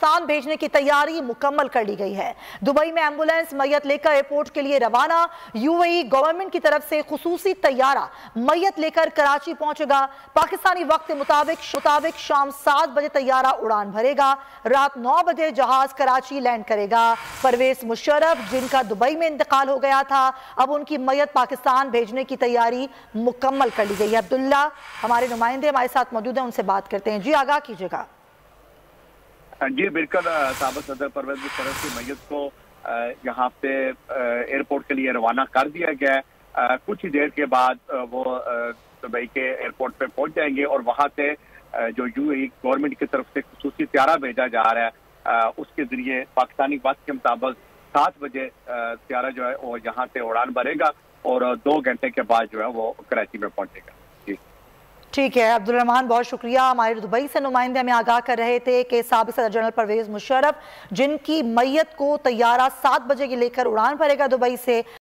पाकिस्तान भेजने की तैयारी मुकम्मल कर ली गई है। दुबई में एम्बुलेंस मैयत लेकर एयरपोर्ट के लिए रवाना। यूएई गवर्नमेंट की तरफ से खुसूसी तैयारा मैयत लेकर कराची पहुंचेगा। पाकिस्तानी वक्त के मुताबिक शाम 7 बजे तैयारा उड़ान भरेगा। रात 9 बजे जहाज कराची लैंड करेगा। परवेज मुशर्रफ, जिनका दुबई में इंतकाल हो गया था, अब उनकी मैयत पाकिस्तान भेजने की तैयारी मुकम्मल कर ली गई है। अब्दुल्ला, हमारे नुमाइंदे हमारे साथ मौजूद हैं, उनसे बात करते हैं। जी, आगाह कीजिएगा। जी बिल्कुल, साबिक़ सदर परवेज मुशर्रफ की मैयत को यहाँ पे एयरपोर्ट के लिए रवाना कर दिया गया है। कुछ ही देर के बाद वो दुबई के एयरपोर्ट पे पहुंच जाएंगे और वहाँ से जो यूएई गवर्नमेंट की तरफ से खुसूसी त्यारा भेजा जा रहा है, उसके जरिए पाकिस्तानी वक्त के मुताबिक 7 बजे त्यारा जो है वो यहाँ से उड़ान भरेगा और 2 घंटे के बाद जो है वो कराची में पहुंचेगा। जी ठीक है अब्दुल रहमान, बहुत शुक्रिया। हमारे दुबई से नुमाइंदे हमें आगाह कर रहे थे कि साबिक़ सदर जनरल परवेज मुशर्रफ, जिनकी मैयत को तैयारा 7 बजे की लेकर उड़ान भरेगा दुबई से,